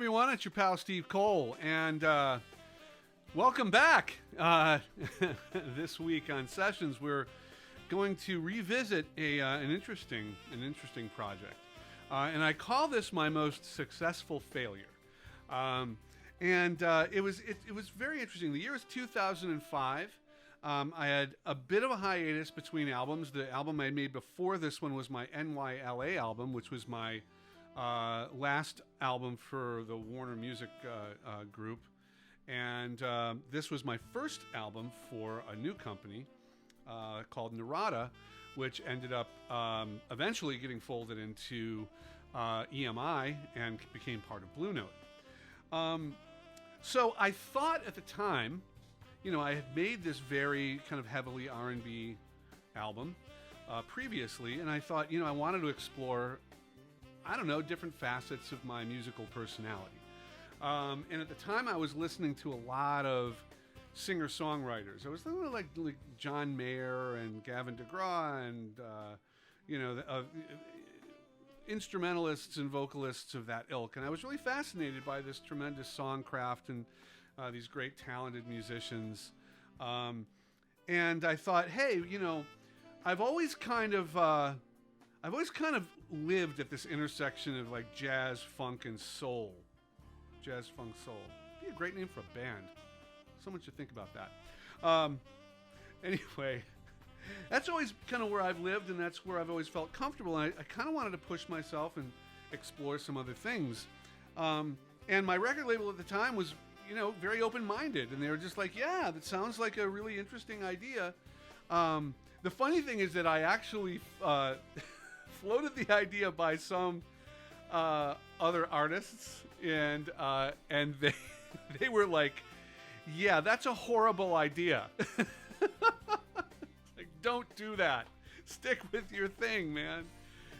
everyone, it's your pal Steve Cole, and welcome back. This week on Sessions, we're going to revisit an interesting project, and I call this my most successful failure. It was very interesting. The year was 2005. I had a bit of a hiatus between albums. The album I made before this one was my NYLA album, which was my last album for the Warner Music group, and this was my first album for a new company called Narada, which ended up eventually getting folded into EMI and became part of Blue Note. So I thought at the time, I had made this very kind of heavily R&B album previously, and I thought, I wanted to explore different facets of my musical personality. And at the time, I was listening to a lot of singer-songwriters. I was listening to like John Mayer and Gavin DeGraw and, instrumentalists and vocalists of that ilk. And I was really fascinated by this tremendous songcraft and these great talented musicians. And I thought, hey, I've always kind of lived at this intersection of like jazz, funk, and soul. Jazz, funk, soul. Be a great name for a band. Someone should think about that. Anyway, that's always kind of where I've lived, and that's where I've always felt comfortable. And I kind of wanted to push myself and explore some other things. And my record label at the time was, very open-minded, and they were just like, yeah, that sounds like a really interesting idea. The funny thing is that I actually floated the idea by some other artists, and they were like, yeah, that's a horrible idea. Like, don't do that. Stick with your thing, man.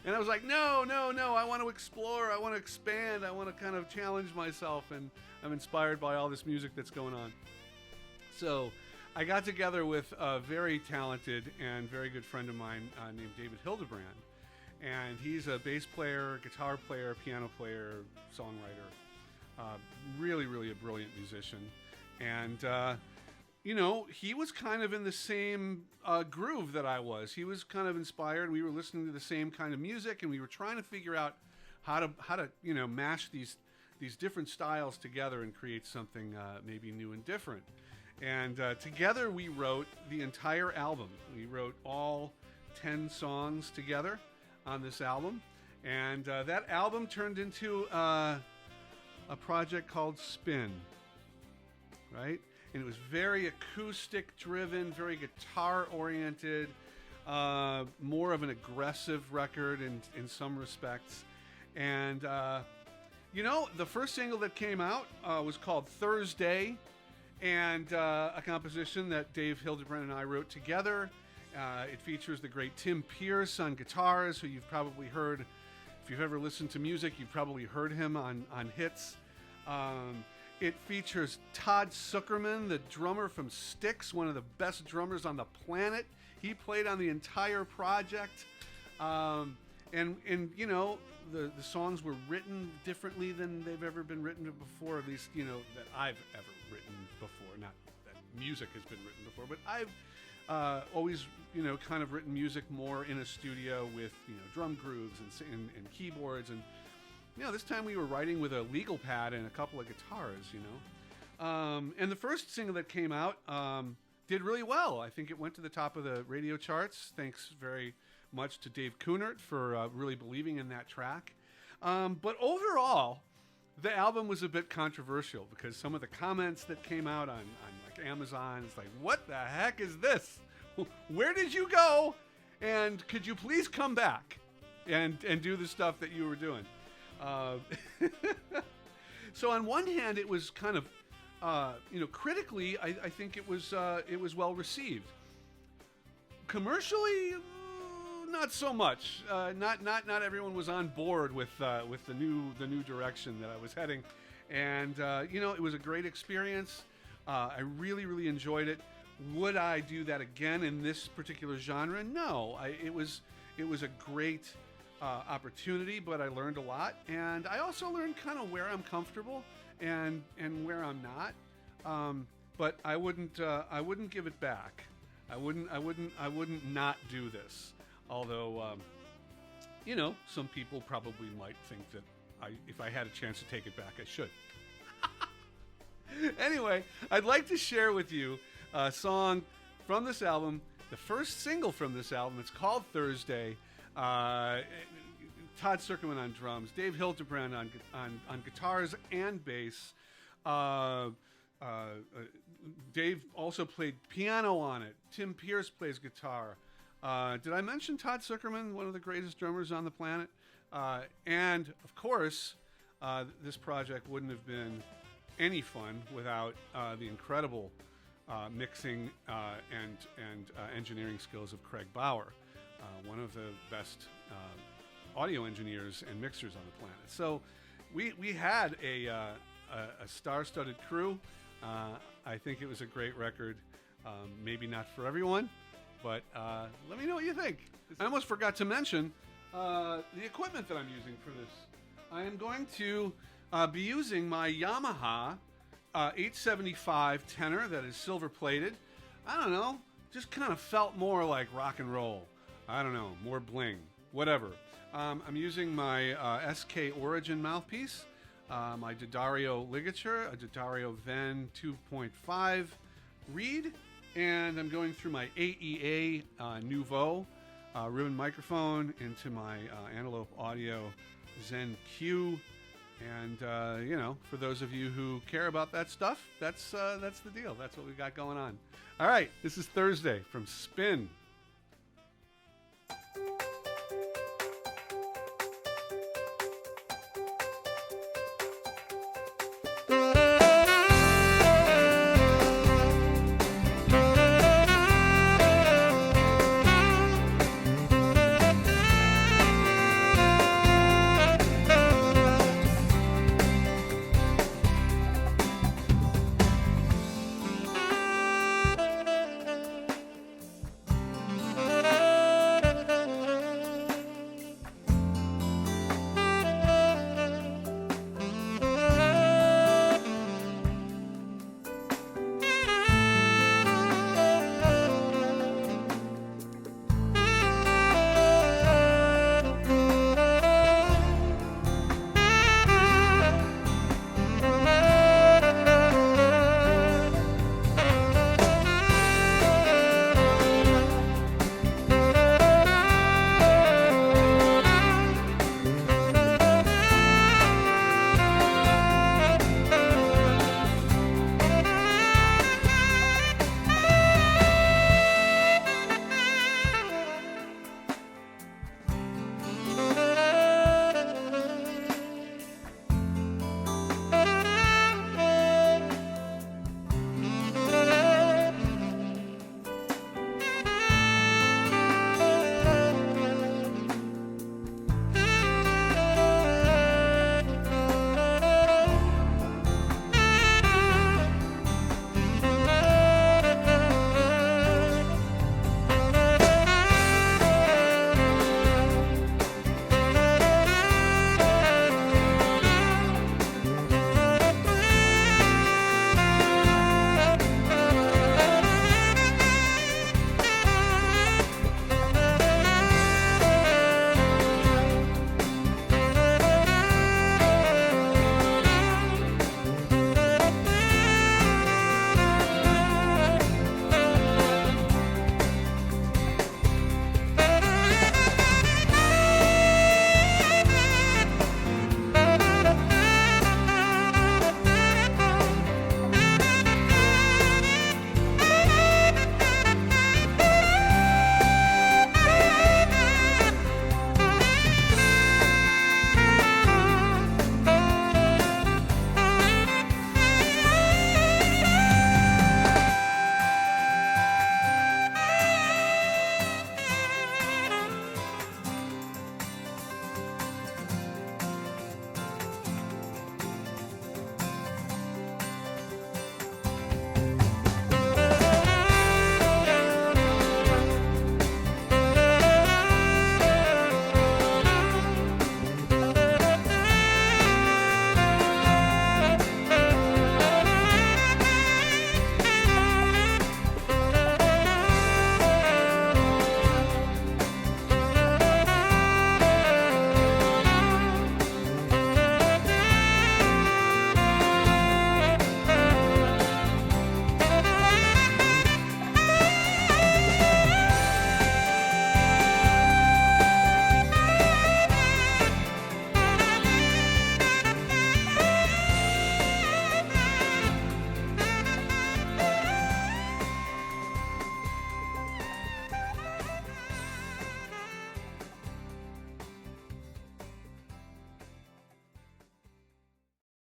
And I was like, no, I want to explore, I want to expand, I want to kind of challenge myself, and I'm inspired by all this music that's going on. So I got together with a very talented and very good friend of mine named David Hiltebrand. And he's a bass player, guitar player, piano player, songwriter. Really, really a brilliant musician. And, he was kind of in the same groove that I was. He was kind of inspired. We were listening to the same kind of music, and we were trying to figure out how to mash these different styles together and create something maybe new and different. And together we wrote the entire album. We wrote all 10 songs together on this album, and that album turned into a project called Spin, right? And it was very acoustic driven, very guitar oriented, more of an aggressive record in some respects. And the first single that came out was called Thursday, and a composition that Dave Hildebrand and I wrote together. It features the great Tim Pierce on guitars, who you've probably heard. If you've ever listened to music, you've probably heard him on hits. It features Todd Sucherman, the drummer from Styx, one of the best drummers on the planet. He played on the entire project. And the songs were written differently than they've ever been written before, at least, that I've ever written before. Not that music has been written before, but I've always, kind of written music more in a studio with, drum grooves and keyboards. And, this time we were writing with a legal pad and a couple of guitars, And the first single that came out did really well. I think it went to the top of the radio charts. Thanks very much to Dave Kunert for really believing in that track. But overall, the album was a bit controversial because some of the comments that came out on like Amazon, it's like, what the heck is this? Where did you go? And could you please come back and do the stuff that you were doing? So on one hand, it was kind of, critically, I think it was well received. Commercially, not so much. Not everyone was on board with the new direction that I was heading, and it was a great experience. I really, really enjoyed it. Would I do that again in this particular genre? No. It was a great opportunity, but I learned a lot, and I also learned kind of where I'm comfortable and where I'm not. But I wouldn't give it back. I wouldn't not do this. Although, some people probably might think that if I had a chance to take it back, I should. Anyway, I'd like to share with you a song from this album, the first single from this album. It's called Thursday. Todd Sucherman on drums, Dave Hiltebrand on guitars and bass. Dave also played piano on it. Tim Pierce plays guitar. Did I mention Todd Sucherman, one of the greatest drummers on the planet? And of course, this project wouldn't have been any fun without the incredible mixing and engineering skills of Craig Bauer, one of the best audio engineers and mixers on the planet. So we had a star-studded crew. I think it was a great record. Maybe not for everyone, but let me know what you think. I almost forgot to mention the equipment that I'm using for this. I am going to be using my Yamaha 875 tenor that is silver plated. I don't know, just kind of felt more like rock and roll. I don't know, more bling, whatever. I'm using my SK Origin mouthpiece, my D'Addario ligature, a D'Addario Ven 2.5 reed, and I'm going through my AEA Nouveau ribbon microphone into my Antelope Audio Zen Q. And, for those of you who care about that stuff, that's the deal. That's what we got going on. All right, this is Thursday from Spin.